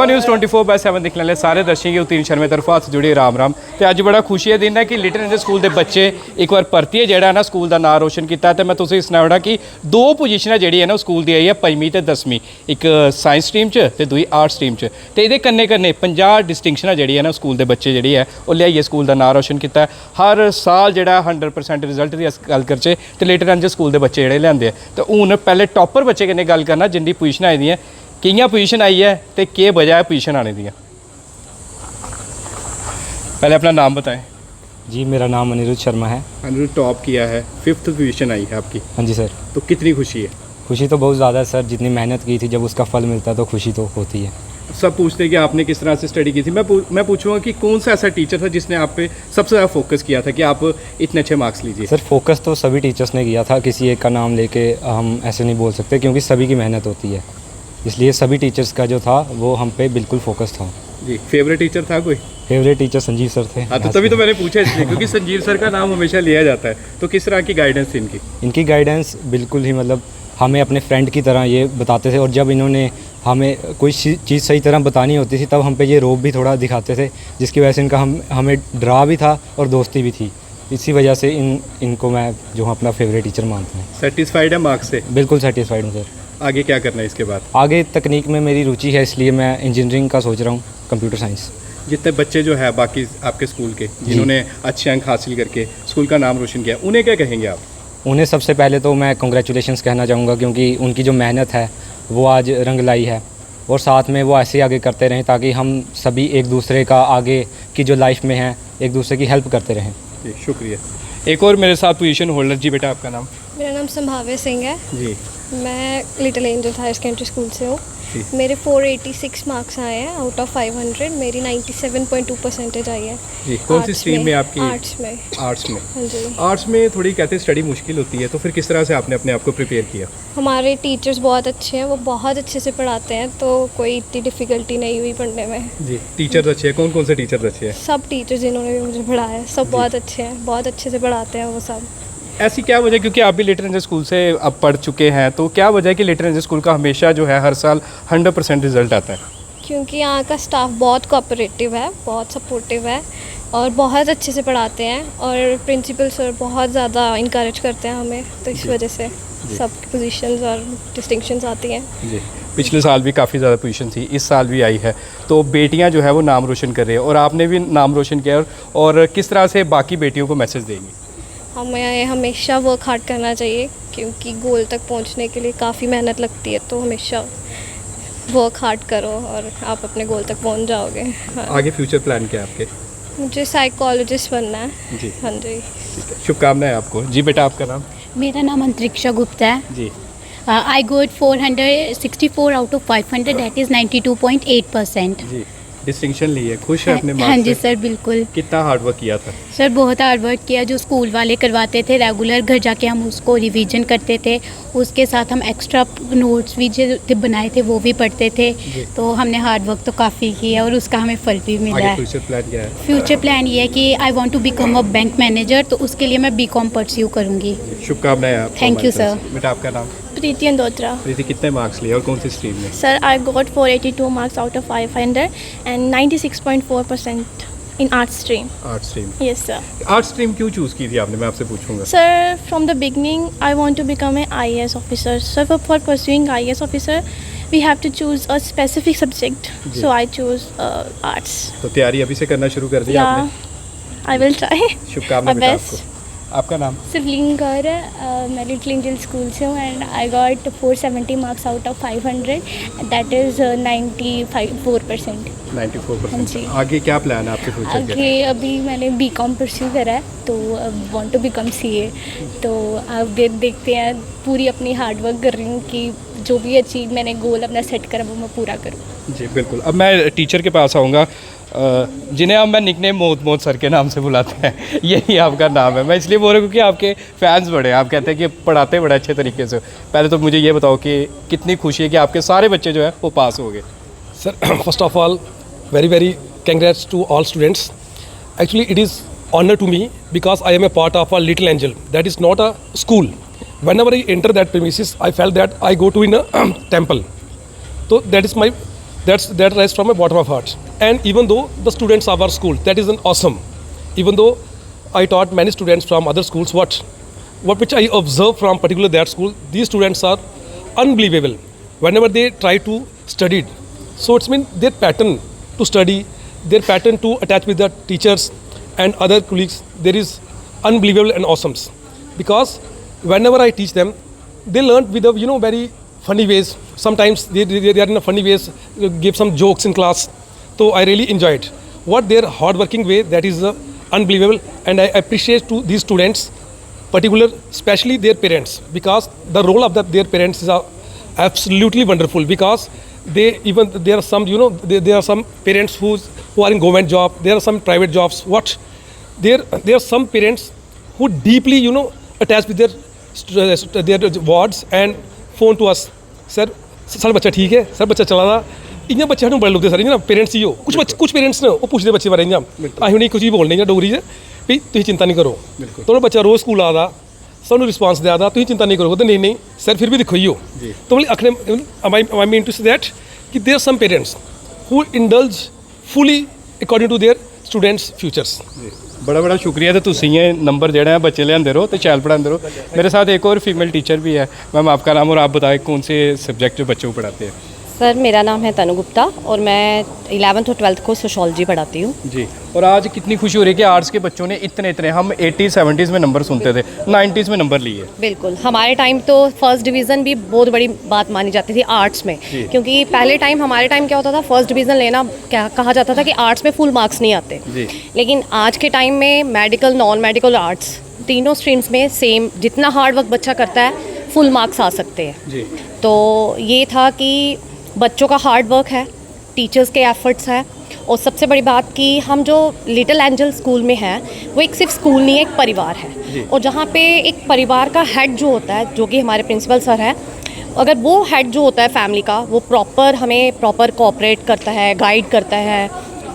News 24/7 दिखने वाले सारे दर्शकों की उतीन शर्मा तरफों हथ जुड़े राम राम। तो अज बड़ा खुशी का दिन है कि लिटिल एंजल स्कूल के बच्चे एक बार परतिए जोड़ा ना स्कूल का नाम रोशन किया। तो मैं तुसें सनाना कि दो पोजीशन जी है ना स्कूल की आई है 5वीं तो 10वीं, एक साइंस स्ट्रीम च दूई आर्ट स्ट्रीम च। तो ये कन्ने कन्ने 50 डिस्टिंक्शन जी है ना स्कूल के बच्चे जी है वो लियाइए स्कूल का नाम रोशन किया। हर साल जो 100% रिजल्ट की अस गल करचे तो लिटिल एंजल स्कूल के बच्चे जोड़े लियाते। तो हूँ पहले टॉपर बच्चे कन्नै गल करना जिनकी पोजीशन आई दी कियां पोजीशन आई है तो क्या वजह है पोजीशन आने दी। पहले अपना नाम बताएं। जी मेरा नाम अनिरुद्ध शर्मा है। अनिरुद्ध टॉप किया है, 5th पोजीशन आई है आपकी। हाँ जी सर। तो कितनी खुशी है? खुशी तो बहुत ज़्यादा है सर, जितनी मेहनत की थी जब उसका फल मिलता है तो खुशी तो होती है। सब पूछते हैं कि आपने किस तरह से स्टडी की थी। मैं पूछूंगा कि कौन सा ऐसा टीचर था जिसने आप पे सबसे ज़्यादा फोकस किया था कि आप इतने अच्छे मार्क्स लीजिए? सर फोकस तो सभी टीचर्स ने किया था, किसी एक का नाम लेके हम ऐसे नहीं बोल सकते क्योंकि सभी की मेहनत होती है, इसलिए सभी टीचर्स का जो था वो हम पे बिल्कुल फोकस था। जी फेवरेट टीचर था कोई? फेवरेट टीचर संजीव सर थे। हाँ, तो तभी तो मैंने पूछा इसलिए क्योंकि संजीव सर का नाम हमेशा लिया जाता है। तो किस तरह की गाइडेंस थी इनकी? इनकी गाइडेंस बिल्कुल ही मतलब हमें अपने फ्रेंड की तरह ये बताते थे, और जब इन्होंने हमें कोई चीज़ सही तरह बतानी होती थी तब हम पे ये रोब भी थोड़ा दिखाते थे, जिसकी वजह से इनका हमें डरा भी था और दोस्ती भी थी। इसी वजह से इनको मैं जो हूँ अपना फेवरेट टीचर मानता हूँ। सेटिस्फाइड है मार्क्स से? बिल्कुल सेटिस्फाइड हूँ सर। आगे क्या करना है इसके बाद? आगे तकनीक में मेरी रुचि है, इसलिए मैं इंजीनियरिंग का सोच रहा हूँ, कंप्यूटर साइंस। जितने बच्चे जो है बाकी आपके स्कूल के जिन्होंने अच्छे अंक हासिल करके स्कूल का नाम रोशन किया, उन्हें क्या कहेंगे आप? उन्हें सबसे पहले तो मैं कॉन्ग्रेचुलेशंस कहना चाहूँगा, क्योंकि उनकी जो मेहनत है वो आज रंग लाई है, और साथ में वो ऐसे आगे करते रहें ताकि हम सभी एक दूसरे का आगे की जो लाइफ में है एक दूसरे की हेल्प करते रहें। जी शुक्रिया। एक और मेरे साथ पोजीशन होल्डर जी, बेटा आपका नाम? मेरा नाम संभाव्य सिंह है जी। मैं little angel higher secondary school से हूँ। मेरे 486 मार्क्स आए हैं आउट ऑफ 500। मेरी 97.2% आई है। जी कौन सी स्ट्रीम में आपकी? आर्ट्स में। आर्ट्स में? हाँ जी। आर्ट्स में थोड़ी कहते हैं स्टडी मुश्किल होती है, तो फिर किस तरह से आपने अपने आप को प्रिपेयर किया? हमारे टीचर्स बहुत अच्छे हैं, वो बहुत अच्छे से पढ़ाते हैं, तो कोई इतनी डिफ़िकल्टी नहीं हुई पढ़ने में। जी टीचर्स अच्छे हैं? कौन कौन से टीचर्स अच्छे हैं? सब टीचर्स जिन्होंने भी मुझे पढ़ाया सब बहुत अच्छे हैं, बहुत अच्छे से पढ़ाते हैं वो सब। ऐसी क्या वजह, क्योंकि आप भी लिटिल एंजल स्कूल से अब पढ़ चुके हैं, तो क्या वजह है कि लिटिल एंजल स्कूल का हमेशा जो है हर साल 100% रिजल्ट आता है? क्योंकि यहाँ का स्टाफ बहुत कोऑपरेटिव है, बहुत सपोर्टिव है और बहुत अच्छे से पढ़ाते हैं, और प्रिंसिपल सर बहुत ज़्यादा इंकरेज करते हैं हमें, तो इस वजह से सब पोजीशंस और डिस्टिंक्शंस आती हैं। जी पिछले साल भी काफ़ी ज़्यादा पोजीशन थी, इस साल भी आई है, तो बेटियां जो है वो नाम रोशन कर रही है और आपने भी नाम रोशन किया, और किस तरह से बाकी बेटियों को मैसेज देंगी? हमें हमेशा वर्क हार्ड करना चाहिए, क्योंकि गोल तक पहुंचने के लिए काफ़ी मेहनत लगती है, तो हमेशा वर्क हार्ड करो और आप अपने गोल तक पहुंच जाओगे। हाँ। आगे फ्यूचर प्लान क्या है आपके? मुझे साइकोलॉजिस्ट बनना है। जी हाँ जी। ठीक है, शुभकामनाएं आपको। जी बेटा आपका नाम? मेरा नाम अंतरिक्षा गुप्ता है। जी। I got 464 out of 500, that is 92.8%। जी डिस्टिंक्शन ली है, खुश है अपने मार्क्स? हाँ जी से? सर बिल्कुल। कितना हार्ड वर्क किया था? सर बहुत हार्ड वर्क किया, जो स्कूल वाले करवाते थे रेगुलर, घर जाके हम उसको रिवीजन करते थे, उसके साथ हम एक्स्ट्रा नोट्स भी जो बनाए थे वो भी पढ़ते थे, तो हमने हार्ड वर्क तो काफ़ी किया और उसका हमें फल भी मिला है। फ्यूचर प्लान क्या है? फ्यूचर प्लान ये है कि I want to become a bank manager, तो उसके लिए मैं बीकॉम परस्यू करूँगी। शुभकामनाएं आपको। Thank you, sir. बेटा आपका नाम? प्रीति अंदोत्रा। प्रीति कितने मार्क्स लिए और कौन सी स्ट्रीम में? Sir I got 482 marks out of 500 and 96.4% in art stream. Art stream? Yes sir. Art stream क्यों चूज़ की थी आपने, मैं आपसे पूछूंगा? Sir from the beginning I want to become a IAS officer. Sir for pursuing IAS officer we have to choose a specific subject, so I choose arts. तो तैयारी अभी से करना शुरू कर दिया आपने? I will try. शुभकामनाएं बेटा आपको। आपका नाम? सिवलिंग गौर है, मैं लिटिल एंजल स्कूल से हूँ and I got 470 marks out of 500, that is 94%। 94%। जी। आगे क्या प्लान है आपके फ्यूचर के? आगे अभी मैंने बीकॉम परस्यू करा है, तो वांट टू बिकम CA, तो अब देखते हैं, पूरी अपनी हार्ड वर्क कर रही हूँ कि जो भी अचीव मैंने गोल अपना सेट करा वो मैं पूरा करूँ। जी बिल्कुल। अब मैं टीचर के पास आऊँगा, जिन्हें अब मैं निकनेम मोहम्मद सर के नाम से बुलाते हैं, यही आपका नाम है। मैं इसलिए बोल रहा हूँ क्योंकि आपके फैंस बड़े हैं, आप कहते हैं कि पढ़ाते बड़े अच्छे तरीके से। पहले तो मुझे ये बताओ कि कितनी खुशी है कि आपके सारे बच्चे जो है वो पास हो गए? Sir, first of all, very congrats to all students. Actually, it is honor to me because I am a part of a Little Angel. That is not a school. Whenever I enter that premises, I felt that I go to in a temple. So that is my that rises from my bottom of heart. And even though the students of our school, that is an awesome. Even though I taught many students from other schools, what which I observe from particular that school, these students are unbelievable. Whenever they try to study, so it's mean their pattern to study, their pattern to attach with the teachers and other colleagues, there is unbelievable and awesome. Because whenever I teach them, they learn with a very funny ways. Sometimes they are in a funny ways, give some jokes in class. So I really enjoyed what their hardworking way, that is unbelievable, and I appreciate to these students, particular, especially their parents, because the role of their parents is absolutely wonderful. Because there are some there are some parents who are in government job, there are some private jobs. There are some parents who deeply attached with their wards and phone to us, sir साढ़ा बच्चा ठीक है, sir बच्चा चला रहा, इ'यां बच्चे सानूं बड़े लगदे सर, इ'यां पेरेंट्स ही हो कुछ पेरेंट्स ने वो पुछदे बच्चे बारे, इ'यां असीं उ'नेंगी कुछ भी बोलने इ'यां डोगरी च भी तुसीं चिंता नहीं करो, थोड़ा बच्चा रोज़ स्कूल आ दा सानूं रिस्पांस देआ दा, तुसीं चिंता नहीं करो, नहीं सर फिर भी दिक्खो ही हो। तो मतलब आखने I mean to say that कि there some parents who indulge fully according to their students futures. बड़ा शुक्रिया। तो तुसीं ये नंबर जेड़ा है बच्चे लियांदे रहो तो चैल पढ़ाते रहो। मेरे साथ एक और फीमेल टीचर भी है। मैम आपका नाम और आप बताएं कौन से सब्जेक्ट जो बच्चों को पढ़ाते हैं? सर मेरा नाम है तनु गुप्ता और मैं 11th और 12th को सोशोलॉजी पढ़ाती हूँ। जी, और आज कितनी खुशी हो रही है कि आर्ट्स के बच्चों ने इतने हम 80s 70s में नंबर सुनते थे, 90s में नंबर लिए। बिल्कुल, हमारे टाइम तो फर्स्ट डिवीज़न भी बहुत बड़ी बात मानी जाती थी आर्ट्स में, क्योंकि पहले टाइम हमारे टाइम क्या होता था, फर्स्ट डिवीज़न लेना क्या कहा जाता था कि आर्ट्स में फुल मार्क्स नहीं आते। लेकिन आज के टाइम में मेडिकल, नॉन मेडिकल, आर्ट्स तीनों स्ट्रीम्स में सेम जितना हार्ड वर्क बच्चा करता है फुल मार्क्स आ सकते हैं। तो ये था कि बच्चों का हार्ड वर्क है, टीचर्स के एफर्ट्स हैं, और सबसे बड़ी बात कि हम जो लिटिल एंजल स्कूल में हैं वो एक सिर्फ स्कूल नहीं है, एक परिवार है। और जहाँ पे एक परिवार का हेड जो होता है, जो कि हमारे प्रिंसिपल सर हैं, अगर वो हेड जो होता है फैमिली का, वो हमें प्रॉपर कोऑपरेट करता है, गाइड करता है,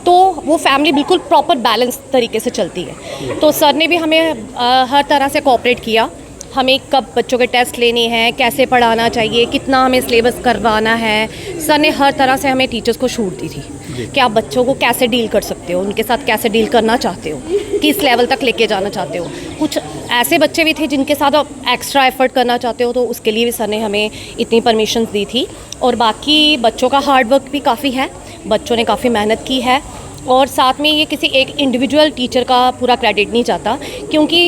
तो वो फैमिली बिल्कुल प्रॉपर बैलेंस तरीके से चलती है। तो सर ने भी हमें हर तरह से कोऑपरेट किया, हमें कब बच्चों के टेस्ट लेने हैं, कैसे पढ़ाना चाहिए, कितना हमें सिलेबस करवाना है। सर ने हर तरह से हमें टीचर्स को छूट दी थी कि आप बच्चों को कैसे डील कर सकते हो, उनके साथ कैसे डील करना चाहते हो, किस लेवल तक लेके जाना चाहते हो। कुछ ऐसे बच्चे भी थे जिनके साथ आप एक्स्ट्रा एफर्ट करना चाहते हो, तो उसके लिए भी सर ने हमें इतनी परमिशन दी थी। और बाकी बच्चों का हार्ड वर्क भी काफ़ी है, बच्चों ने काफ़ी मेहनत की है। और साथ में ये किसी एक इंडिविजुअल टीचर का पूरा क्रेडिट नहीं जाता, क्योंकि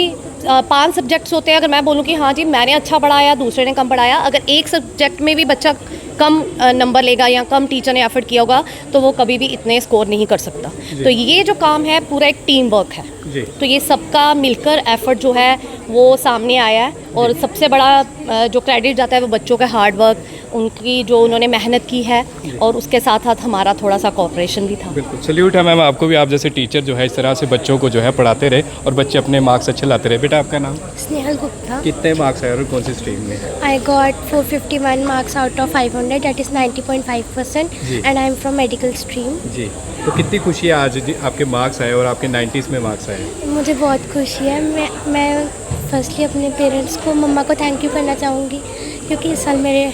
5 सब्जेक्ट्स होते हैं। अगर मैं बोलूँ कि हाँ जी मैंने अच्छा पढ़ाया, दूसरे ने कम पढ़ाया, अगर एक सब्जेक्ट में भी बच्चा कम नंबर लेगा या कम टीचर ने एफर्ट किया होगा तो वो कभी भी इतने स्कोर नहीं कर सकता। तो ये जो काम है पूरा एक टीम वर्क है। तो ये सबका मिलकर एफर्ट जो है वो सामने आया है, और सबसे बड़ा जो क्रेडिट जाता है वो बच्चों का हार्ड वर्क, उनकी जो उन्होंने मेहनत की है, और उसके साथ साथ हमारा थोड़ा सा कोऑपरेशन भी था। बिल्कुल सल्यूट है मैम आपको भी, आप जैसे टीचर जो है इस तरह से बच्चों को जो है पढ़ाते रहे और बच्चे अपने मार्क्स अच्छे लाते रहे। बेटा आपका नाम? स्नेहल गुप्ता। कितने मार्क्स आए और कौन सी स्ट्रीम में? I got 451 marks out of 500, that is 90.5%, and I am from medical stream. जी, तो कितनी खुशी है आज आपके मार्क्स आए और आपके 90s में मार्क्स आए? मुझे बहुत खुशी है। मैं फर्स्टली अपने पेरेंट्स को, मम्मा को थैंक यू करना चाहूँगी, क्योंकि इस साल मेरे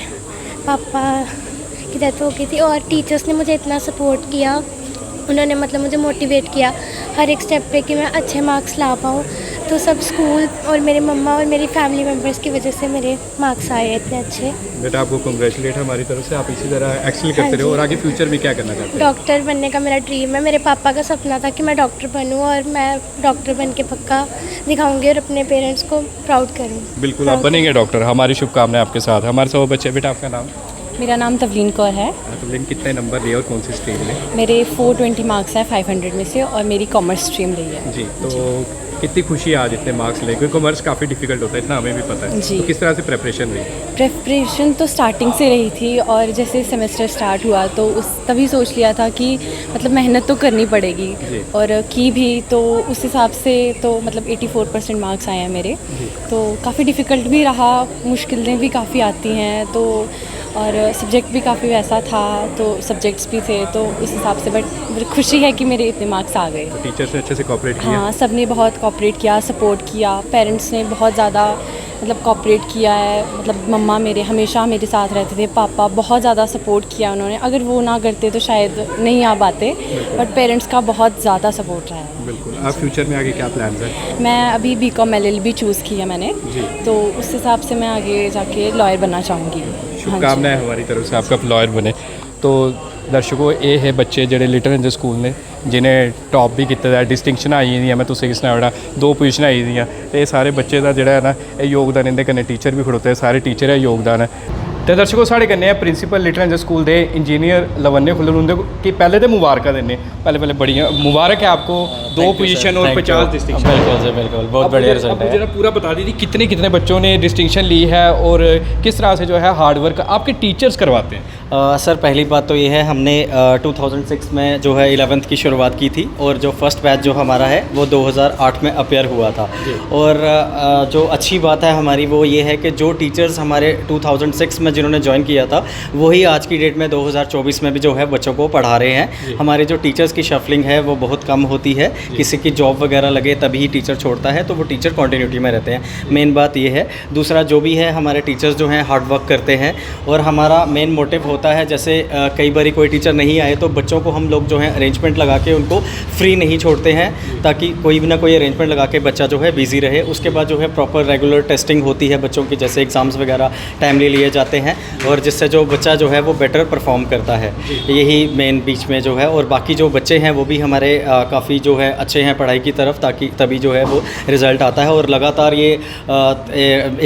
पापा की डेथ हो गई थी, और टीचर्स ने मुझे इतना सपोर्ट किया, उन्होंने मतलब मुझे मोटिवेट किया हर एक स्टेप पे कि मैं अच्छे मार्क्स ला पाऊँ। तो सब स्कूल और मेरे मम्मा और मेरी फैमिली मेम्बर्स की वजह से मेरे मार्क्स आए इतने अच्छे। बेटा आपको कंग्रेचुलेट है हमारी तरफ से, आप इसी तरह एक्सेल करते रहो। और आगे फ्यूचर में क्या करना चाहते हैं? डॉक्टर बनने का मेरा ड्रीम है। मेरे पापा का सपना था कि मैं डॉक्टर बनूं, और मैं डॉक्टर बन के पक्का दिखाऊंगी और अपने पेरेंट्स को प्राउड करूँ। बिल्कुल आप बनेंगे डॉक्टर, हमारी शुभकामनाएं आपके साथ। हमारे सब बच्चे। बेटा आपका नाम? मेरा नाम तवलीन कौर है। तवलीन कितने नंबर लिए और कौन सी स्ट्रीम में? मेरे 420 मार्क्स हैं 500 में से, और मेरी कॉमर्स स्ट्रीम रही है। जी, तो कितनी खुशी है आज इतने मार्क्स ले, क्योंकि कॉमर्स काफ़ी डिफिकल्ट होता है, इतना हमें भी पता है। जी। तो किस तरह से प्रिपरेशन रही? प्रिपरेशन तो स्टार्टिंग से रही थी, और जैसे सेमेस्टर स्टार्ट हुआ तो तभी सोच लिया था कि मतलब मेहनत तो करनी पड़ेगी, और की भी, तो उस हिसाब से तो मतलब 84% मार्क्स आए हैं मेरे। तो काफ़ी डिफ़िकल्ट भी रहा, मुश्किलें भी काफ़ी आती हैं, तो और सब्जेक्ट भी काफ़ी वैसा था, तो सब्जेक्ट्स भी थे, तो उस हिसाब से बट खुशी है कि मेरे इतने मार्क्स आ गए। तो टीचर्स ने अच्छे से कोऑपरेट किया? हाँ, सब ने बहुत कोऑपरेट किया, सपोर्ट किया, पेरेंट्स ने बहुत ज़्यादा मतलब कोऑपरेट किया है। मतलब मम्मा मेरे हमेशा मेरे साथ रहते थे, पापा बहुत ज़्यादा सपोर्ट किया उन्होंने। अगर वो ना करते तो शायद नहीं आ पाते, बट पेरेंट्स का बहुत ज़्यादा सपोर्ट रहा है। बिल्कुल। आप फ्यूचर में आगे क्या प्लान है? मैं अभी BCom LLB चूज़ किया मैंने, तो उस हिसाब से मैं आगे जाके लॉयर बनना चाहूँगी। शुभकामनाएं हमारी तरफ से आपका लॉयर बने। तो दर्शकों, ये है बच्चे ਜਿਹੜੇ ਲਿਟਲ ਇੰਜਨ ਸਕੂਲ ਨੇ ਜਿਹਨੇ ਟੌਪ ਵੀ ਕੀਤਾ ਹੈ, ਡਿਸਟਿੰਕਸ਼ਨ ਆਈ ਦੀਆਂ, ਮੈਂ ਤੁਸੀਂ ਕਿਸ ਨਾਲ 2 ਪੋਜੀਸ਼ਨ ਆਈ ਦੀਆਂ, ਤੇ ਇਹ ਸਾਰੇ ਬੱਚੇ ਦਾ ਜਿਹੜਾ ਹੈ ਨਾ ਇਹ ਯੋਗਦਾਨ, ਇਹਦੇ ਕਨੇ ਟੀਚਰ ਵੀ ਖੜੋਤੇ, ਸਾਰੇ ਟੀਚਰ ਹੈ ਯੋਗਦਾਨ ਹੈ। तो दर्शकों, साढ़े कन्नै प्रिंसीपल लिटल इंजन स्कूल के इंजीनियर लवन्य खुल्लर उनके कि पहले तो मुबारक देने, पहले बढ़िया मुबारक है आपको, 2 पोजीशन और 50 डिस्टिंक्शन। बिल्कुल से बिल्कुल, बहुत बढ़िया रिजल्ट है। जरा पूरा बता दीजिए कितने बच्चों ने डिस्टिंक्शन ली है और किस तरह से जो है हार्ड वर्क आपके टीचर्स करवाते हैं? सर, पहली बात तो ये है, हमने 2006 में जो है 11th की शुरुआत की थी, और जो फर्स्ट बैच जो हमारा है वो 2008 में अपेयर हुआ था। और जो अच्छी बात है हमारी वो ये है कि जो टीचर्स हमारे 2006 में जिन्होंने ज्वाइन किया था वही आज की डेट में 2024 में भी जो है बच्चों को पढ़ा रहे हैं। हमारे जो टीचर्स की शफलिंग है वो बहुत कम होती है, किसी की जॉब वगैरह लगे तभी टीचर छोड़ता है, तो वो टीचर कंटिन्यूटी में रहते हैं। मेन बात ये है। दूसरा जो भी है, हमारे टीचर्स जो हैं हार्ड वर्क करते हैं, और हमारा मेन मोटिव होता है, जैसे कई बार कोई टीचर नहीं आए तो बच्चों को हम लोग जो है अरेंजमेंट लगा के उनको फ्री नहीं छोड़ते हैं, ताकि कोई भी ना कोई अरेंजमेंट लगा के बच्चा जो है बिज़ी रहे। उसके बाद जो है प्रॉपर रेगुलर टेस्टिंग होती है बच्चों की, जैसे एग्ज़ाम्स वगैरह टाइमली लिए जाते हैं, और जिससे जो बच्चा जो है वो बेटर परफॉर्म करता है। यही मेन बीच में जो है, और बाकी जो बच्चे हैं वो भी हमारे काफ़ी जो है अच्छे हैं पढ़ाई की तरफ, ताकि तभी जो है वो रिज़ल्ट आता है। और लगातार ये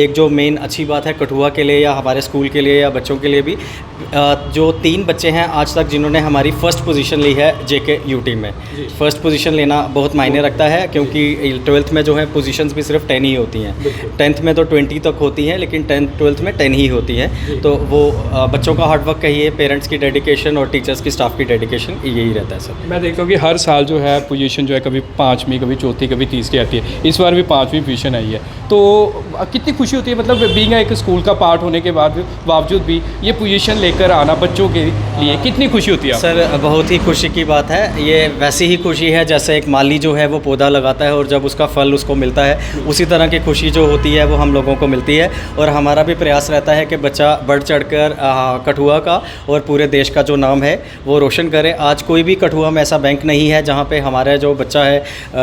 एक जो मेन अच्छी बात है कठुआ के लिए या हमारे स्कूल के लिए या बच्चों के लिए भी, जो 3 बच्चे हैं आज तक जिन्होंने हमारी फ़र्स्ट पोजीशन ली है JK UT में। फ़र्स्ट पोजीशन लेना बहुत मायने रखता है, क्योंकि 12th में जो है पोजीशंस भी सिर्फ 10 ही होती हैं। 10th में तो 20 तक होती हैं, लेकिन 12th में 10 ही होती हैं। तो वो बच्चों का हार्डवर्क कहिए, पेरेंट्स की डेडिकेशन और टीचर्स की स्टाफ की डेडिकेशन, यही रहता है सर। मैं देखता हूँ कि हर साल जो है पोजीशन जो है कभी 5वीं, कभी 4थी, कभी 3री आती है। इस बार भी 5वीं पोजीशन आई है, तो कितनी खुशी होती है, मतलब बीइंग एक स्कूल का पार्ट होने के बावजूद भी ये पोजीशन लेकर आना बच्चों के लिए कितनी खुशी होती है? सर, बहुत ही खुशी की बात है। ये वैसी ही खुशी है जैसे एक माली जो है वो पौधा लगाता है और जब उसका फल उसको मिलता है, उसी तरह की खुशी जो होती है वो हम लोगों को मिलती है। और हमारा भी प्रयास रहता है कि बच्चा बढ़ चढ़कर कठुआ का और पूरे देश का जो नाम है वो रोशन करे। आज कोई भी कठुआ में ऐसा बैंक नहीं है जहाँ पे हमारा जो बच्चा है,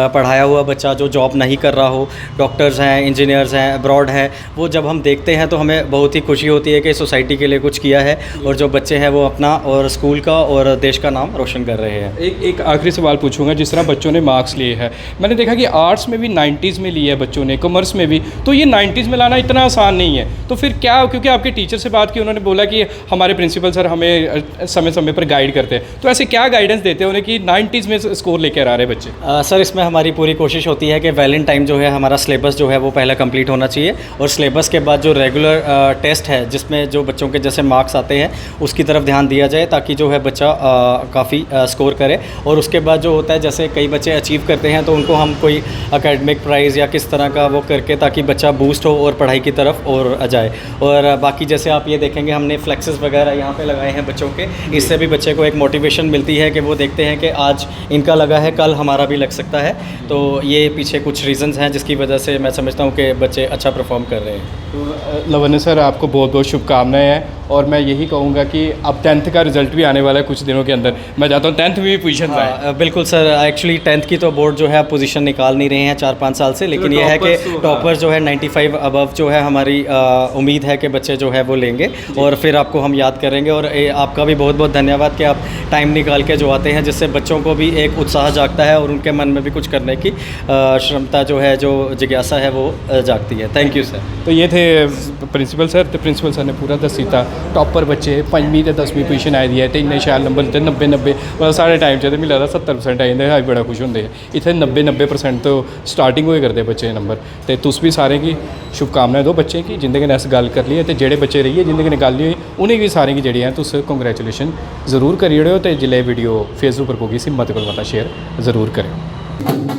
पढ़ाया हुआ बच्चा जो जॉब नहीं कर रहा हो। डॉक्टर्स हैं, इंजीनियर्स हैं, अब्रॉड हैं, वो जब हम देखते हैं तो हमें बहुत ही खुशी होती है कि सोसाइटी के लिए कुछ किया है, और जो बच्चे हैं वो अपना और स्कूल का और देश का नाम रोशन कर रहे हैं। एक आखिरी सवाल पूछूंगा, जिस तरह बच्चों ने मार्क्स लिए हैं, मैंने देखा कि आर्ट्स में भी 90s में लिए है बच्चों ने, कॉमर्स में भी, तो ये 90s में लाना इतना आसान नहीं है। तो फिर क्या, क्योंकि आपके टीचर से बात की, उन्होंने बोला कि हमारे प्रिंसिपल सर हमें समय समय पर गाइड करते हैं, तो ऐसे क्या गाइडेंस देते हैं उन्हें कि 90s में स्कोर लेकर आ रहे बच्चे? सर, इसमें हमारी पूरी कोशिश होती है कि वैलेंट टाइम जो है हमारा सिलेबस जो है वो पहले कंप्लीट होना चाहिए, और सिलेबस के बाद जो रेगुलर टेस्ट है जिसमें जो बच्चों के जैसे मार्क्स आते हैं उसकी तरफ ध्यान दिया जाए, ताकि जो है बच्चा काफ़ी स्कोर करे। और उसके बाद जो होता है, जैसे कई बच्चे अचीव करते हैं तो उनको हम कोई एकेडमिक प्राइज़ या किस तरह का वो करके, ताकि बच्चा बूस्ट हो और पढ़ाई की तरफ और जाए। और बाकी जैसे आप ये देखेंगे हमने फ्लेक्सेस वगैरह यहाँ पे लगाए हैं बच्चों के, इससे भी बच्चे को एक मोटिवेशन मिलती है कि वो देखते हैं कि आज इनका लगा है, कल हमारा भी लग सकता है। तो ये पीछे कुछ रीज़न्स हैं जिसकी वजह से मैं समझता हूँ कि बच्चे अच्छा परफॉर्म कर रहे हैं। तो लवन्य सर, आपको बहुत बहुत शुभकामनाएं हैं, और मैं यही कहूँगा कि अब 10th का रिजल्ट भी आने वाला है कुछ दिनों के अंदर। मैं चाहता हूँ 10th में भी पोजीशन आए। बिल्कुल सर, एक्चुअली 10th की तो बोर्ड जो है पोजीशन निकाल नहीं रहे हैं 4-5 साल से, लेकिन ये है कि टॉपर जो है 95 अबव जो है हमारी उम्मीद है कि बच्चे जो है वो लेंगे, और फिर आपको हम याद करेंगे। और आपका भी बहुत बहुत धन्यवाद कि आप टाइम निकाल के जो आते हैं, जिससे बच्चों को भी एक उत्साह जागता है और उनके मन में भी कुछ करने की क्षमता जो है, जो जिज्ञासा है वो जागती है। Thank you sir. तो ये थे प्रिंसिपल सर, तो प्रिंसिपल सर ने पूरा दसी था टॉपर बच्चे 5वीं ते 10वीं पोजीशन आई दी है, तो इन्ने शैल नंबर ते 90 मतलब साढ़े टाइम च मिगी लगदा 70% आई जंदे, बड़ा खुश होंदे। इत्थै 90% तो स्टार्टिंग होए करदे बच्चे नंबर। ते तुस भी सारें गी शुभकामनाएं दो बच्चें गी जिंदे कन्नै अस गल्ल कर लिए, ते जेह्ड़े बच्चे रेहिए जिंदे कन्नै गल्ल नहीं होई उ'नेंगी भी सारें गी जेह्ड़ी ऐ तुस कंग्रेचुलेशन ज़रूर करी ओड़ेओ, ते जिल्लै वीडियो फेसबुक पर पोगी इसी मते कोला मता शेयर ज़रूर करेओ।